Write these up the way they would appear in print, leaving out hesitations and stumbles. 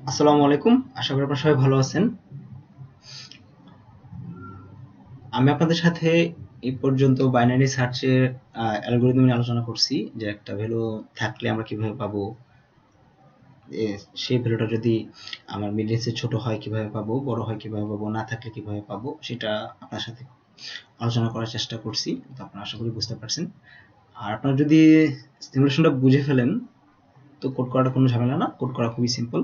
আসসালামু আলাইকুম। আশা করি আপনারা সবাই ভালো আছেন। আমি আপনাদের সাথে এই পর্যন্ত বাইনারি সার্চের অ্যালগরিদম নিয়ে আলোচনা করছি, যে একটা ভ্যালু থাকলে আমরা কিভাবে পাবো, সেই ভ্যালুটা যদি আমার মিড রেঞ্জে ছোট হয় কিভাবে পাবো, বড় হয় কিভাবে পাবো, না থাকলে কিভাবে পাবো, সেটা আপনার সাথে আলোচনা করার চেষ্টা করছি। তো আপনারা আশা করি বুঝতে পারছেন। আর আপনারা যদি সিমুলেশনটা বুঝে ফেলেন তো কোড করাটা কোনো ঝামেলা না, কোড করা খুবই সিম্পল।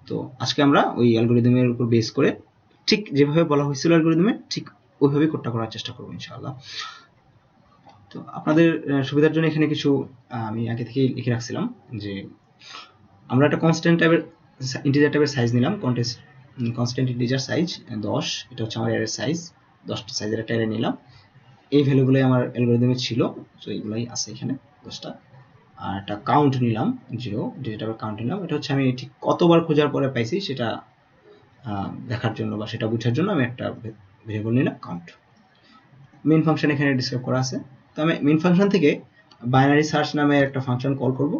তো আজকে আমরা ওই অ্যালগরিদমের উপর বেস করে ঠিক যেভাবে বলা হয়েছিল অ্যালগরিদমে ঠিক ওইভাবেই কোডটা করার চেষ্টা করবো ইনশাআল্লাহ। তো আপনাদের সুবিধার জন্য এখানে কিছু আমি আগে থেকেই লিখে রাখছিলাম, যে আমরা একটা কনস্ট্যান্ট টাইপের ইন্টিজার টাইপের সাইজ নিলাম। কনস্ট্যান্ট ইন্টিজার সাইজ 10, এটা হচ্ছে আমার অ্যারের সাইজ। 10টা সাইজের একটা অ্যারে নিলাম। এই ভ্যালুগুলোই আমার অ্যালগরিদমে ছিল, তো এইগুলাই আছে এখানে 10টা। আর একটা কাউন্ট নিলাম, 0 ডিজিট টাইপের কাউন্ট নিলাম। এটা হচ্ছে আমি ঠিক কতবার খোঁজার পরে পাইছি সেটা দেখার জন্য বা সেটা বোঝার জন্য আমি একটা ভেরিয়েবল নিলাম কাউন্ট। মেইন ফাংশন এখানে ডিসক্রাইব করা আছে। তো আমি মেইন ফাংশন থেকে বাইনারি সার্চ নামে একটা ফাংশন কল করব।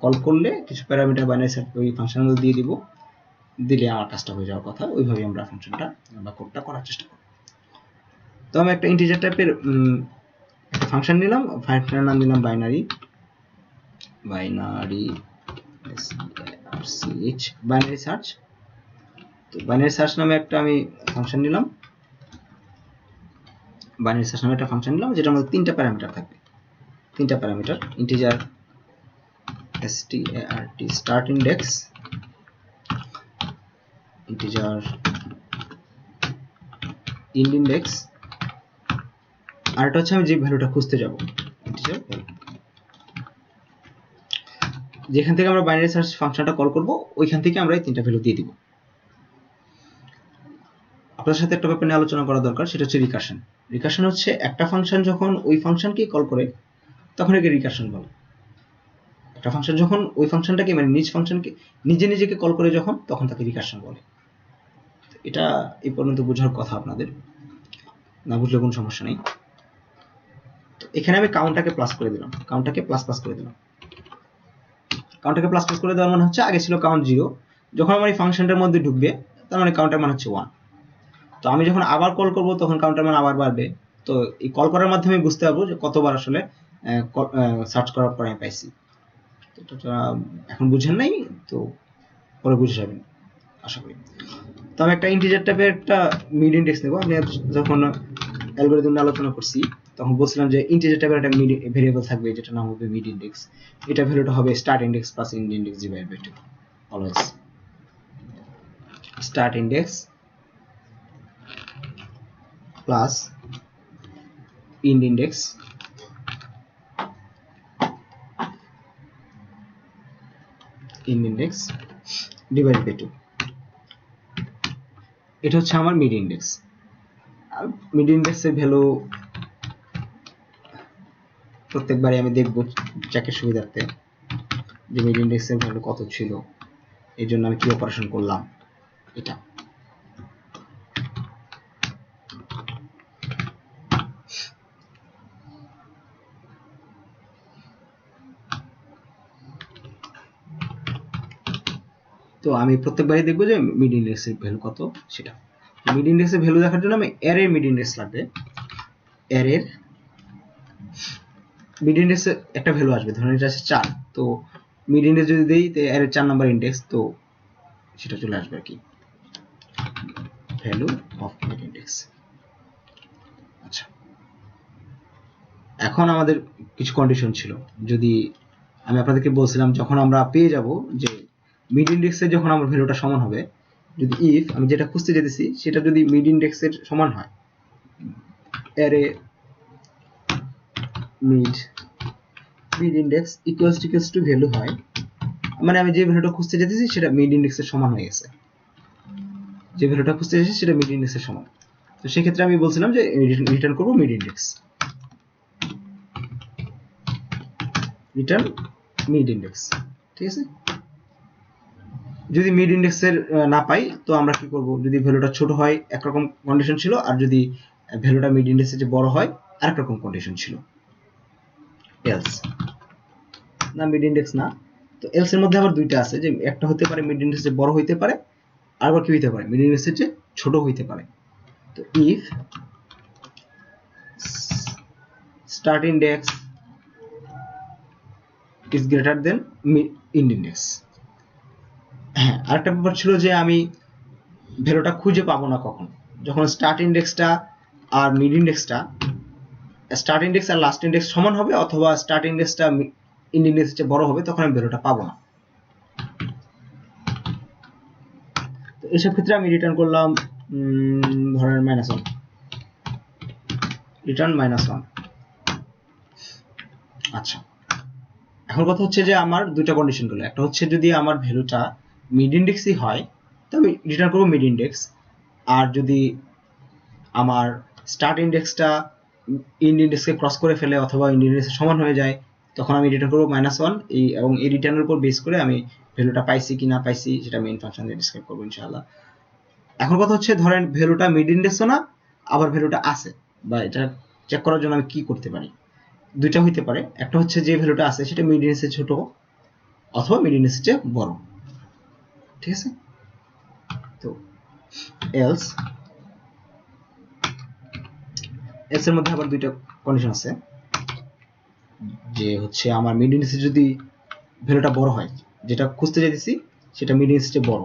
কল করলে কিছু প্যারামিটার বাইনারি সার্চ ওই ফাংশনের মধ্যে দিয়ে দিব, দিলে আমার কাজটা হয়ে যাওয়ার কথা। ওইভাবে আমরা ফাংশনটা বা কোডটা করার চেষ্টা করব। তো আমি একটা ইন্টিজার টাইপের একটা ফাংশন নিলাম, ফাংশনের নাম দিলাম বাইনারি বাইনারি সার্চ। তো বাইনারি সার্চ নামে একটা আমি ফাংশন নিলাম, বাইনারি সার্চ নামে একটা ফাংশন নিলাম যেটার মধ্যে 3টা প্যারামিটার থাকবে। 3টা parameter, integer start index, integer end index, আর এটা হচ্ছে আমি যে ভ্যালুটা খুঁজতে যাব ইন্টিজার ভ্যালু। যেখান থেকে আমরা বাইনারি সার্চ ফাংশনটা কল করব ওইখান থেকে আমরা এই 3টা ভ্যালু দিয়ে দিব। আপনার সাথে একটা ব্যাপার নিয়ে আলোচনা করা দরকার, সেটা হচ্ছে রিকারশন। রিকারশন হচ্ছে একটা ফাংশন যখন ওই ফাংশনকে কল করে তখন একে রিকারশন বলে। একটা ফাংশন যখন ওই ফাংশনটাকে মানে নিজ ফাংশনকে নিজেকে কল করে যখন, তখন তাকে রিকারশন বলে। এটা এই পর্যন্ত বোঝার কথা আপনাদের, না বুঝলে কোনো সমস্যা নেই। তো এখানে আমি কাউন্টটাকে প্লাস করে দিলাম, কাউন্টটাকে প্লাস করে দিলাম। কাউন্টটাকে প্লাস করে দেওয়ার মানে হচ্ছে আগে ছিল কাউন্ট 0, যখন আমার এই ফাংশনটার মধ্যে ঢুকবে তার মানে কাউন্টার মান হচ্ছে 1। তো আমি যখন আবার কল করব তখন কাউন্টার মান আবার বাড়বে। তো এই কল করার মাধ্যমে বুঝতে পারবো যে কতবার আসলে সার্চ করার পরে আমি পাইছি। তো এখন বুঝেন নাই, তো পরে বুঝে যাবেন আশা করি। তো আমি একটা ইন্টিজার টাইপের একটা মিড ইন্ডেক্স নেব। আমি যখন অ্যালগরিদম আলোচনা করছি তখন বলছিলাম যে ইন্টিজার টাইপের একটা মিড ভেরিয়েবল থাকবে যেটা নাম হবে মিড ইন্ডেক্স। এটা ভ্যালুটা হবে start index plus end index divide by 2। Always start index plus end index divide by 2। এটা হচ্ছে আমার মিড ইন্ডেক্স। মিড ইন্ডেক্সের ভ্যালু প্রত্যেকবারই আমি দেখব চেকের সুবিধার্থে যে মিড ইন্ডেক্সের ভ্যালু কত ছিল, এই জন্য আমি কি অপারেশন করলাম এটা। তো আমি প্রত্যেকবারই দেখবো যে মিড ইন্ডেক্সের ভ্যালু কত সেটা। মিড ইন্ডেক্সের ভ্যালু দেখার জন্য আমি অ্যারের মিড ইন্ডেক্স লাগবে। অ্যারের মিড ইন্ডেক্সে একটা ভ্যালু আসবে, ধরুন এটা আছে 4। তো মিড ইন্ডেক্স যদি দেই তো অ্যারের 4 নাম্বার ইন্ডেক্স, তো সেটা চলে আসবে আর কি, ভ্যালু অফ মিড ইন্ডেক্স। আচ্ছা, এখন আমাদের কিছু কন্ডিশন ছিল। যদি আমি আপনাদেরকে বলছিলাম যখন আমরা পেয়ে যাব যে মিড ইন্ডেক্সের যখন আমার ভ্যালুটা সমান হবে, যদি ইফ আমি যেটা খুঁজতে যেতেছি সেটা যদি মিড ইন্ডেক্সের সমান হয়, array mid index equals to value হয়, মানে আমি যে ভ্যালুটা খুঁজতে যেতেছি সেটা মিড ইন্ডেক্সের সমান হয়ে গেছে। যে ভ্যালুটা খুঁজতে যেতেছি সেটা মিড ইন্ডেক্সের সমান। তো সেক্ষেত্রে আমি বলছিলাম যে রিটার্ন করব mid index, return mid index. ঠিক আছে, যদি মিড ইন্ডেক্সের না পাই তো আমরা কি করব, যদি ভ্যালুটা ছোট হয় একরকম কন্ডিশন ছিল, আর যদি ভ্যালুটা মিড ইন্ডেক্সের চেয়ে বড় হয় আরেক রকম কন্ডিশন ছিল। এলস না মিড ইন্ডেক্স না, তো এলস এর মধ্যে আবার দুইটা আছে, যে একটা হতে পারে মিড ইন্ডেক্স বড় হইতে পারে, আর আবার কি হইতে পারে মিড ইন্ডেক্সের চেয়ে ছোট হইতে পারে। তো if start index is greater than ইন্ড index. হ্যাঁ, আরেকটা ব্যাপার ছিল যে আমি ভ্যালুটা খুঁজে পাবো না কখন, যখন স্টার্ট ইন্ডেক্সটা আর মিড ইন্ডেক্সটা, স্টার্ট ইন্ডেক্স আর লাস্ট ইন্ডেক্স সমান হবে, অথবা স্টার্ট ইন্ডেক্সটা ইন্ড ইন্ডেক্সের চেয়ে বড় হবে, তখন আমি ভ্যালুটা পাবো না। তো এসব ক্ষেত্রে আমি রিটার্ন করলাম ধরেন -1, রিটার্ন -1। আচ্ছা, এখন কথা হচ্ছে যে আমার দুইটা কন্ডিশন গুলো, একটা হচ্ছে যদি আমার ভ্যালুটা মিড ইন্ডেক্সই হয় তো আমি রিটার্ন করবো মিড ইন্ডেক্স, আর যদি আমার স্টার্ট ইন্ডেক্সটা ইন্ড ইন্ডেক্সকে ক্রস করে ফেলে অথবা ইন্ড ইন্ডেক্সের সমান হয়ে যায়, তখন আমি রিটার্ন করবো -1। এবং এই রিটার্নের উপর বেস করে আমি ভ্যালুটা পাইছি কি না পাইছি সেটা মেইন ফাংশন দিয়ে ডিসক্রাইব করবো ইনশাআল্লাহ। এখন কথা হচ্ছে ধরেন ভ্যালুটা মিড ইন্ডেক্সও না, আবার ভ্যালুটা আছে, বা এটা চেক করার জন্য আমি কি করতে পারি, দুইটা হইতে পারে। একটা হচ্ছে যে ভ্যালুটা আছে সেটা মিড ইন্ডেক্সের ছোট অথবা মিড ইন্ডেক্সের চেয়ে বড়, ঠিক আছে। তো এলস এর মধ্যে আবার দুইটা কন্ডিশন আছে, যে হচ্ছে আমার মিড ইন্ডেক্সে যদি ভ্যালুটা বড় হয়, যেটা খুঁজতে চাইতেছি সেটা মিড ইন্ডেক্সের চেয়ে বড়,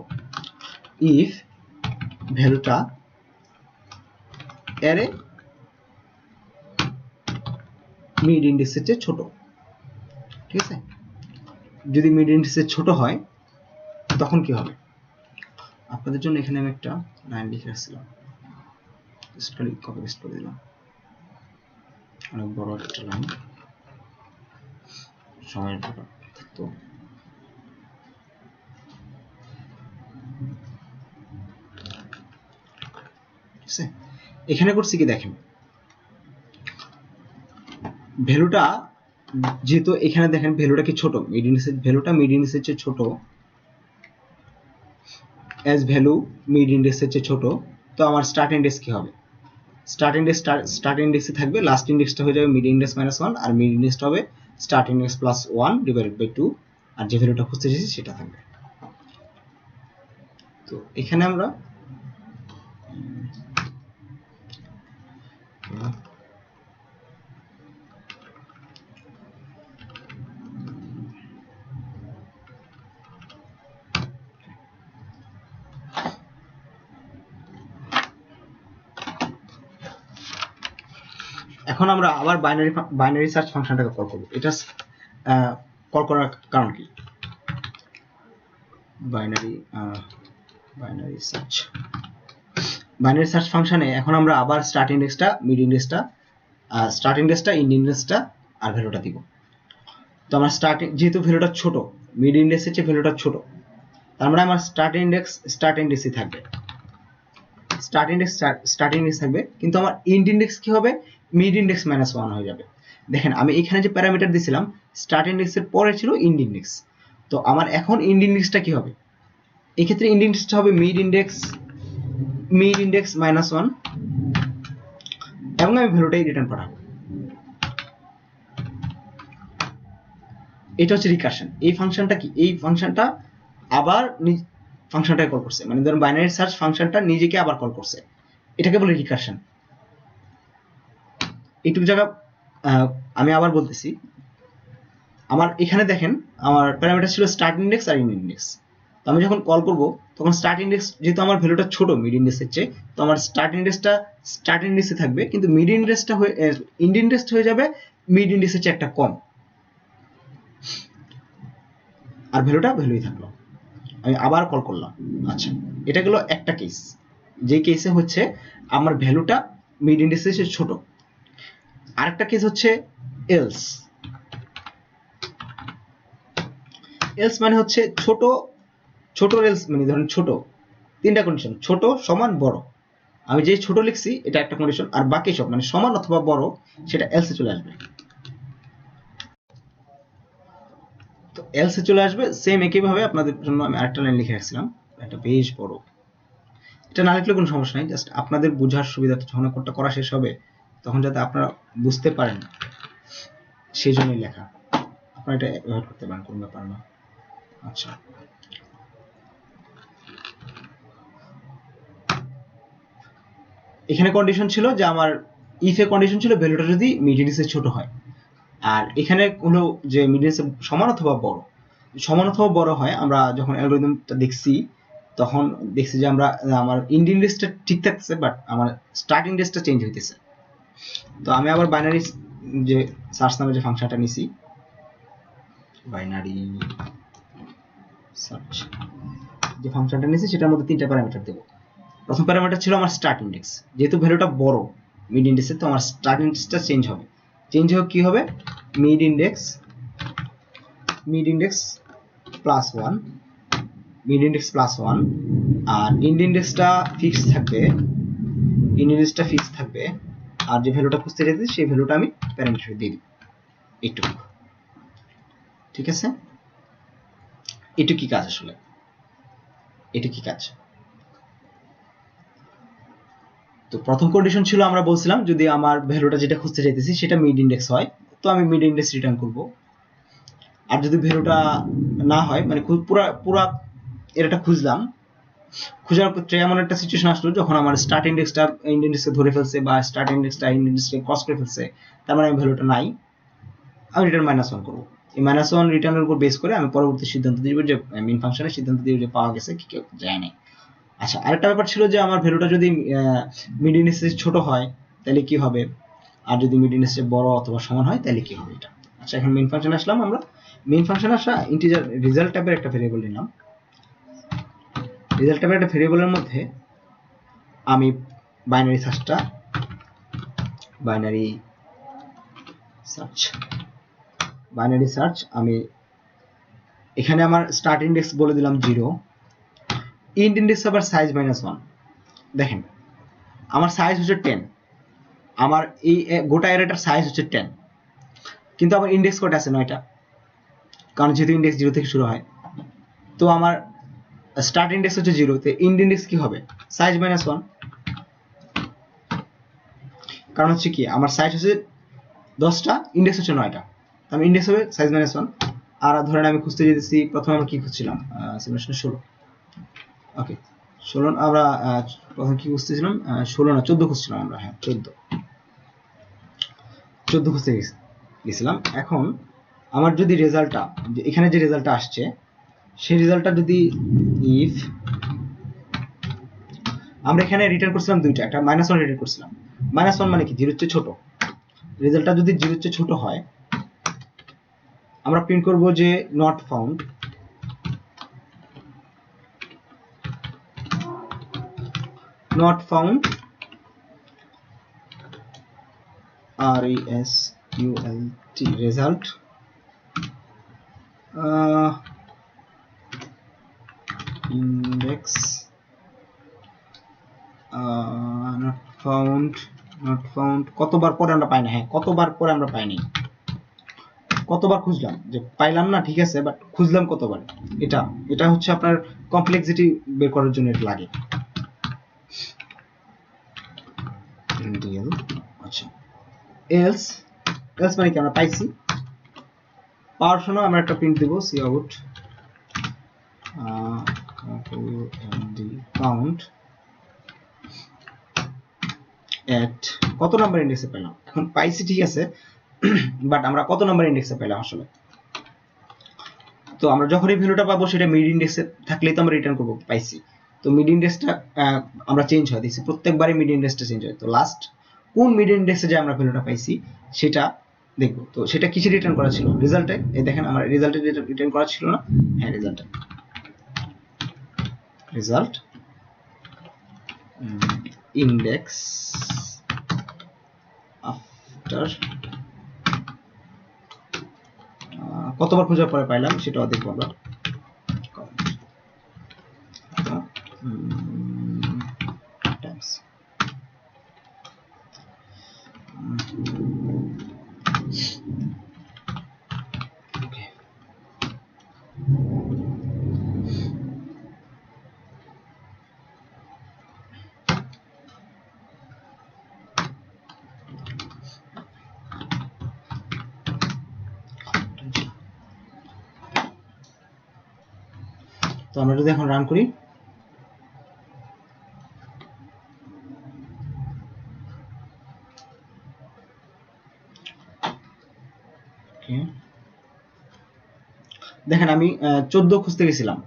ইফ ভ্যালুটা অ্যারে মিড ইন্ডেক্সের চেয়ে ছোট, ঠিক আছে। যদি মিড ইন্ডেক্সের ছোট হয় তখন কি হবে, আপনাদের জন্য এখানে আমি একটা লাইন লিখে রাখছিলাম, জাস্ট খালি কপি পেস্ট করে দিলাম, অনেক বড় একটা লাইন, সময়ের ব্যাপার। তো এখানে করছি কি দেখেন, ভ্যালুটা যেহেতু এখানে দেখেন ভ্যালুটা কি ছোট, মিড ইন্ডেক্সের ভ্যালুটা মিড ইন্ডেক্সের চেয়ে ছোট, এজ ভ্যালু মিড ইন্ডেক্সের চেয়ে ছোট, তো আমার স্টার্ট ইন্ডেক্স কি হবে, স্টার্ট ইন্ডেক্সে থাকবে, লাস্ট ইন্ডেক্সটা হয়ে যাবে মিড ইন্ডেক্স -1, আর মিড ইন্ডেক্সটা হবে স্টার্ট ইন্ডেক্স +1 ডিভাইডেড বাই 2, আর যে ভ্যালুটা খুঁজতে চাইছি সেটা থাকবে। তো এখানে আমরা এখন আমরা আবার বাইনারি সার্চ ফাংশনটাকে কল করব। এটা কল করার কারণ কি, বাইনারি সার্চ ফাংশনে এখন আমরা আবার স্টার্ট ইন্ডেক্সটা, মিড ইন্ডেক্সটা, ইন্ড ইন্ডেক্সটা আর ভ্যালুটা দিব। তো আমার যেহেতু ভ্যালুটা ছোট, মিড ইন্ডেক্সের চেয়ে ভ্যালুটা ছোট, তার মানে আমার স্টার্ট ইন্ডেক্সই থাকবে, স্টার্ট ইন্ডেক্স থাকবে, কিন্তু আমার ইন্ড ইন্ডেক্স কি হবে, মিড ইন্ডেক্স -1 হয়ে যাবে। দেখেন আমি এখানে যে প্যারামিটার দিয়েছিলাম স্টার্ট ইন্ডেক্সের পরে ছিল ইন্ড ইন্ডেক্স, তো আমার এখন ইন্ড ইন্ডেক্সটা কি হবে, এই ক্ষেত্রে ইন্ড ইন্ডেক্সটা হবে মিড ইন্ডেক্স -1, এবং আমি ভ্যালুটাই রিটার্ন পাঠাবো। এটা হচ্ছে রিকারশন। এই ফাংশনটা কি, এই ফাংশনটা আবার ফাংশনটাকে কল করছে, মানে ধরুন বাইনারি সার্চ ফাংশনটা নিজেকে আবার কল করছে, এটাকে বলে রিকারশন। এইটুকু জায়গা আমি আবার বলতেছি, আমার এখানে দেখেন আমার প্যারামিটার ছিল স্টার্ট ইন্ডেক্স আর ইন্ড ইন্ডেক্স, তো আমি যখন কল করব তখন স্টার্ট ইন্ডেক্স যেহেতু আমার ভ্যালুটা ছোট মিড ইন্ডেক্সের চেয়ে, তো আমার স্টার্ট ইন্ডেক্সে থাকবে, কিন্তু মিড ইন্ডেক্সটা হয়ে ইন্ড ইন্ডেক্সটা হয়ে যাবে মিড ইন্ডেক্সের চেয়ে একটা কম, আর ভ্যালুই থাকলো। আমি আবার কল করলাম। আচ্ছা, এটা গেল একটা কেস, যে কেসে হচ্ছে আমার ভ্যালুটা মিড ইন্ডেক্সের চেয়ে ছোট। আরেকটা কেস হচ্ছে এলস মানে হচ্ছে ছোট এলস, মানে ধরেন ছোট, তিনটা কন্ডিশন, ছোট সমান বড়, আমি যে ছোট লিখছি এটা একটা কন্ডিশন, আর বাকি সব মানে সমান অথবা বড় সেটা এলসে চলে আসবে। তো এলসে চলে আসবে, সেম একইভাবে আপনাদের জন্য আমি আরেকটা লাইন লিখে রাখছিলাম, এটা বেশ বড়, এটা না লিখলে কোনো সমস্যা নেই, জাস্ট আপনাদের বোঝার সুবিধাতে যখন কোডটা করা শেষ হবে তখন যাতে আপনারা বুঝতে পারেন সেই জন্যই লেখা, আপনারা এটা ব্যবহার করতে পারেন, কোনো ব্যাপার না। আচ্ছা, এখানে কন্ডিশন ছিল যে আমার ইফ এ কন্ডিশন ছিল ভ্যালুটা যদি মিড ইন্ডেক্সের ছোট হয়, আর এখানে হলো যে মিড ইন্ডেক্সের সমান অথবা বড়। সমান অথবা বড় হয়, আমরা যখন অ্যালগরিদমটা দেখছি তখন দেখছি যে আমরা আমার ইন্ড ইন্ডেক্সটা ঠিক থাকতেছে, বাট আমার স্টার্ট ইন্ডেক্সটা চেঞ্জ হইতেছে। তো আমি আবার বাইনারি যে সার্চ নামে যে ফাংশনটা নিছি, বাইনারি সার্চ যে ফাংশনটা নিছি সেটার মধ্যে তিনটা প্যারামিটার দেব। প্রথম প্যারামিটার ছিল আমার স্টার্ট ইন্ডেক্স, যেহেতু ভ্যালুটা বড় মিড ইন্ডেক্সের, তো আমার স্টার্ট ইন্ডেক্সটা চেঞ্জ হবে। চেঞ্জ হোক কি হবে, mid index plus one, mid index plus one, আর ইন্ড ইন্ডেক্সটা ফিক্স থাকবে, ইন্ড ইন্ডেক্সটা ফিক্স থাকবে, আর যে ভ্যালুটা খুঁজতে চাইছি সেই ভ্যালুটা আমি প্যারামিটারে দিয়ে দিব। এইটুকু ঠিক আছে। এটা কি কাজ আসলে, এটা কি কাজ? তো প্রথম কন্ডিশন ছিল আমরা বলছিলাম যদি আমার ভ্যালুটা যেটা খুঁজতে চাইতেছি সেটা মিড ইন্ডেক্স হয়, তো আমি মিড ইন্ডেক্স রিটার্ন করব। আর যদি ভ্যালুটা না হয়, মানে পুরা পুরা এটা খুঁজলাম, খোঁজার ক্ষেত্রে এমন একটা সিচুয়েশন আসলো যখন আমার স্টার্ট ইন্ডেক্সটা ইন্ড ইন্ডেক্সকে ধরে ফেলছে, বা স্টার্ট ইন্ডেক্সটা ইন্ড ইন্ডেক্সকে ক্রস করে ফেলছে, তার মানে আমি ভ্যালুটা নাই, আমি রিটার্ন মাইনাস ওয়ান করবো। এই মাইনাস ওয়ান রিটার্নের উপর বেস করে আমি পরবর্তী সিদ্ধান্ত দিব, যে মেইন ফাংশনের সিদ্ধান্ত দিব যে পাওয়া গেছে কি কেউ যায় নাই। আচ্ছা, আরেকটা ব্যাপার ছিল যে আমার ভ্যালুটা যদি মিড ইন্ডেক্সের ছোট হয় তাহলে কি হবে, আর যদি মিড ইন্ডেক্সের বড় অথবা সমান হয় তাহলে কি হবে এটা। আচ্ছা, এখন মেইন ফাংশনে আসলাম। আমরা মেইন ফাংশনে আসা ইন্টিজার রেজাল্ট টাইপের একটা ভেরিয়েবল নিলাম। রেজাল্ট টাইপের একটা ভেরিয়েবলের মধ্যে আমি বাইনারি সার্চ আমি এখানে আমার স্টার্ট ইন্ডেক্স বলে দিলাম 0, ইন্ড ইন্ডেক্স আবার সাইজ -1। দেখেন আমার সাইজ হচ্ছে 10, আমার এই গোটা অ্যারেটার সাইজ হচ্ছে 10, কিন্তু আমার ইন্ডেক্স কয়টা আছে? 9টা, কারণ যেহেতু ইন্ডেক্স 0 থেকে শুরু হয়। তো আমার স্টার্ট ইন্ডেক্স হচ্ছে 0, তে ইন্ড ইন্ডেক্স কি হবে? সাইজ -1। কারণ হচ্ছে কি, আমার সাইজ হচ্ছে 10টা, ইন্ডেক্স হচ্ছে 9টা, আমি ইন্ডেক্স হবে সাইজ -1। আর ধরেন আমি খুঁজতে যেতেছি, প্রথমে আমরা কি খুঁজছিলাম, সিমুলেশন 16, ওকে 16 আমরা প্রথমে কি খুঁজতেছিলাম, 16 না 14 খুঁজছিলাম আমরা, হ্যাঁ 14 খুঁজতে গেছিলাম। এখন আমার যদি রেজাল্টটা, এখানে যে রেজাল্টটা আসছে সেই রেজাল্টটা যদি ইফ আমরা এখানে রিটার্ন করছিলাম দুইটা, একটা -1 রিটার্ন করছিলাম। -1 মানে কি, 0 চেয়ে ছোট। রেজাল্টটা যদি 0 চেয়ে ছোট হয়, আমরা প্রিন্ট করব যে not found, RESULT result index not found কতবার পরে আমরা পাই না, হ্যাঁ কতবার পরে আমরা পাইনি, কতবার খুঁজলাম, যে পাইলাম না ঠিক আছে, বাট খুঁজলাম কতবার, এটা হচ্ছে আপনার কমপ্লেক্সিটি বের করার জন্য এটা লাগে। আচ্ছা, এলস মানে কি, আমরা পাইছি, পাওয়ার সময় আমরা একটা প্রিন্ট দেব cout count at কত নাম্বার ইন্ডেক্সে পেলাম। এখন পাইছি ঠিক আছে, বাট আমরা কত নাম্বার ইন্ডেক্সে পেলাম আসলে। তো আমরা যখনই ভ্যালুটা পাবো সেটা মিড ইন্ডেক্সে থাকলেই তো আমরা রিটার্ন করব পাইছি। তো মিড ইন্ডেক্সটা আমরা চেঞ্জ হয় দিচ্ছি, প্রত্যেকবারই মিড ইন্ডেক্সটা চেঞ্জ হয়। তো লাস্ট কোন মিড ইন্ডেক্সে যে আমরা ভ্যালুটা পাইছি সেটা দেখবো। তো সেটা কিসে রিটার্ন করা ছিল, রেজাল্টে। এই দেখেন আমার রেজাল্টে রিটার্ন করা ছিল না, হ্যাঁ রেজাল্ট ইন্ডেক্স আফটার কতবার খোঁজার পরে পাইলাম সেটাও দেখবো আমরা। তো আমরা যদি এখন রান করি, দেখেন আমি 14 খুঁজতে গেছিলাম,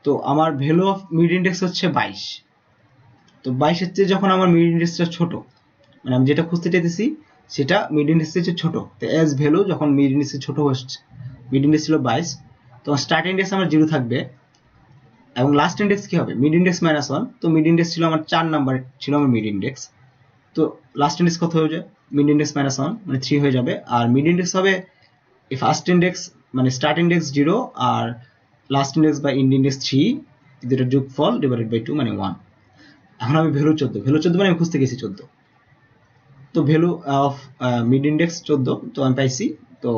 তো আমার ভ্যালু অফ মিড ইন্ডেক্স হচ্ছে 22। তো 22 এর চেয়ে যখন আমার মিড ইন্ডেক্সটা ছোট, মানে আমি যেটা খুঁজতে চাইতেছি সেটা মিড ইন্ডেক্সের চেয়ে ছোট, তো এজ ভ্যালু যখন মিড ইন্ডেক্সের ছোট হচ্ছে, মিড ইন্ডেক্স ছিল 22, তো স্টার্ট ইন্ডেক্স আমার 0 থাকবে এবং লাস্ট ইন্ডেক্স কি হবে, মিড ইন্ডেক্স -1। তো মিড ইন্ডেক্স ছিল আমার 4 নাম্বার ছিল আমার মিড ইন্ডেক্স, তো লাস্ট ইন্ডেক্স কত হয়ে যাবে, মিড ইন্ডেক্স -1 মানে 3 হয়ে যাবে। আর মিড ইন্ডেক্স হবে এই ফার্স্ট ইন্ডেক্স মানে স্টার্ট ইন্ডেক্স 0 আর লাস্ট ইন্ডেক্স বা ইন্ড ইন্ডেক্স 3 দুটো যোগফল ডিভাইডেড বাই 2 মানে 1। এখন আমি ভ্যালু 14 মানে আমি খুঁজতে গেছি 14, তো ভ্যালু অফ মিড ইন্ডেক্স 14, তো আমি পাইছি, তো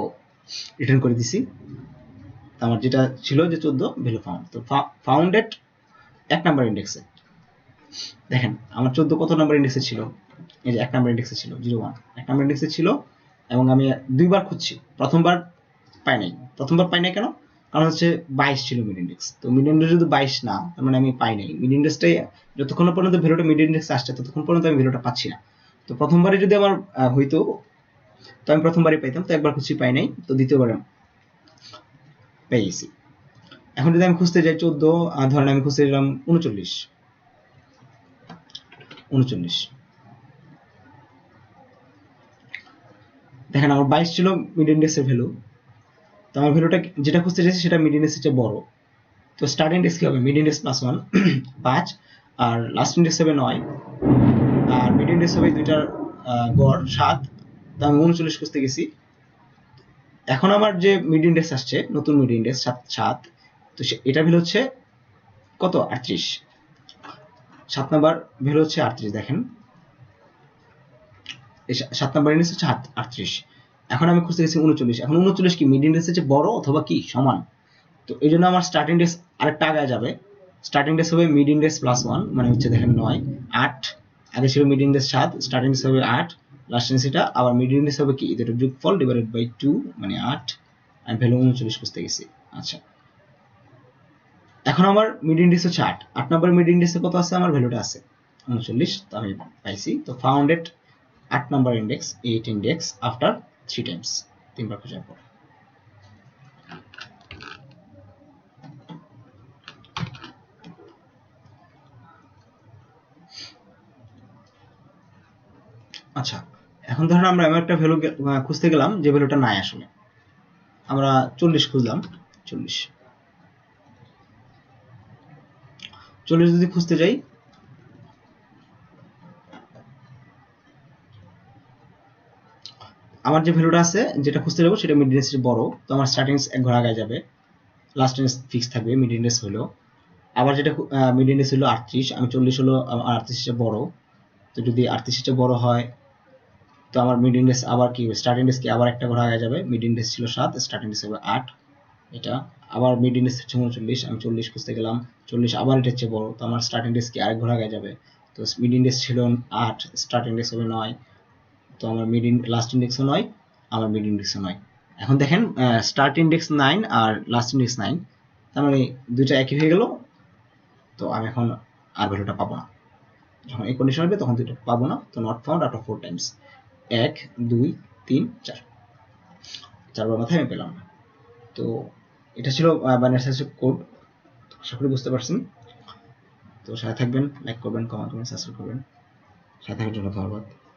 রিটার্ন করে দিছি। আমার যেটা ছিল যে 14 ভ্যালু ফাউন্ড, তো ফাউন্ডেড 1 নাম্বার ইন্ডেক্সে। দেখেন আমার 14 কত নাম্বার ইন্ডেক্সে ছিল, এই যে 1 নাম্বার ইন্ডেক্সে ছিল 01, 1 নাম্বার ইন্ডেক্সে ছিল এবং আমি দুইবার খুঁজছি, প্রথমবার পাই নাই কেন, কারণ হচ্ছে 22 ছিল মিড ইন্ডেক্স, তো মিড ইন্ডেক্স যদি 22 না, তার মানে আমি পাই নাই মিড ইন্ডেক্সটাই, যতক্ষণ পর্যন্ত ভ্যালুটা মিড ইন্ডেক্স আসছে ততক্ষণ পর্যন্ত আমি ভ্যালুটা পাচ্ছি না। তো প্রথমবারে যদি আমার হইতো, তো আমি প্রথমবারই পাইতাম, তো একবার খুঁজছি পাই নাই, তো দ্বিতীয়বার পেয়ে গেছি। এখন যদি আমি খুঁজতে যাই 14, ধরেন আমি খুঁজতে গেলাম 39, দেখেন আমার 22 ছিল মিড ইন্ডেক্সের ভ্যালু, তো আমার ভ্যালুটা যেটা খুঁজতে চাইছি সেটা মিড ইন্ডেক্সের চেয়ে বড়, তো স্টার্ট ইন্ডেক্স কি হবে, মিড ইন্ডেক্স +1 5 আর লাস্ট ইন্ডেক্স হবে 9 আর মিড ইন্ডেক্স হবে দুইটার গড় 7, তো আমি 39 খুঁজতে গেছি। এখন আমার যে মিড ইন্ডেক্স আসছে, নতুন মিড ইন্ডেক্স 7, তো এটা ভ্যালু হচ্ছে কত, 38, 7 নাম্বার ভ্যালু হচ্ছে 38। দেখেন 7 নাম্বার ইন্ডেক্স হচ্ছে 38, এখন আমি খুঁজতে গেছি 39, এখন 39 কি মিড ইন্ডেক্সের চেয়ে বড় অথবা কি সমান, তো এই জন্য আমার স্টার্ট ইন্ডেক্স আরেকটা আগে যাবে, স্টার্ট ইন্ডেক্স হবে মিড ইন্ডেক্স +1 মানে হচ্ছে দেখেন 9 8, আগে ছিল মিড ইন্ডেক্স 7, স্টার্ট ইন্ডেক্স হবে 8, লাস্ট ইন্ডেক্স এটা, আবার মিড ইন্ডেক্স হবে কি এটা যোগফল ডিভাইডেড বাই 2 মানে 8, আমি ভ্যালু 39 খুঁজতে গেছি। আচ্ছা এখন আমার মিড ইন্ডেক্স হচ্ছে 8 নাম্বার মিড ইন্ডেক্সে কত আছে, আমার ভ্যালুটা আছে 39, তো আমি পাইছি। তো founded 8 number index 8 index after 3 Times, তিনবার খোঁজার পর। আচ্ছা এখন ধরেন আমরা এমন একটা ভ্যালু খুঁজতে গেলাম যে ভ্যালুটা নাই, আসলে আমরা 40 খুঁজলাম, 40 যদি খুঁজতে যাই, আমার যে ভ্যালুটা আছে যেটা খুঁজতে যাবো সেটা মিড ইন্ডেক্সের বড়, তো আমার স্টার্টিং এক ঘর আগে যাবে, লাস্ট ইন্ডেক্স ফিক্স থাকবে, মিড ইন্ডেক্স হলো আবার যেটা মিড ইন্ডেক্স হলো 38, আমি 40 হলো আমার 38 এর বড়, তো যদি 38 এর বড় হয় তো আমার মিড ইন্ডেক্স আবার কি স্টার্ট ইন্ডেক্স কি আবার একটা ঘর আগে যাবে, মিড ইন্ডেক্স ছিল 7, স্টার্ট ইন্ডেক্স হবে 8, এটা আবার মিড ইন্ডেক্স হচ্ছে 39, আমি 40 খুঁজতে গেলাম, 40 আবার এটা হচ্ছে বড়, তো আমার স্টার্ট ইন্ডেক্স কি আরেক ঘর আগে যাবে, তো মিড ইন্ডেক্স ছিল 8, স্টার্ট ইন্ডেক্স হবে 9, তো আমার লাস্ট ইন্ডেক্সও 9, আমার মিড ইন্ডেক্সও 9। এখন দেখেন স্টার্ট ইন্ডেক্স 9 আর লাস্ট ইন্ডেক্স 9, তার মানে দুইটা একই হয়ে গেল, তো আমি এখন আর ভ্যালুটা পাবো না, যখন এই কন্ডিশন হবে তখন দুইটা পাবো না, তো not found out of 4 Times, 1 2 3 4, 4বার মাথায় আমি পেলাম না। তো এটা ছিল বাইনারি সার্চ কোড, আশা করি বুঝতে পারছেন। তো সাথে থাকবেন, লাইক করবেন, কমেন্ট করবেন, সাবস্ক্রাইব করবেন, সাথে থাকার জন্য ধন্যবাদ।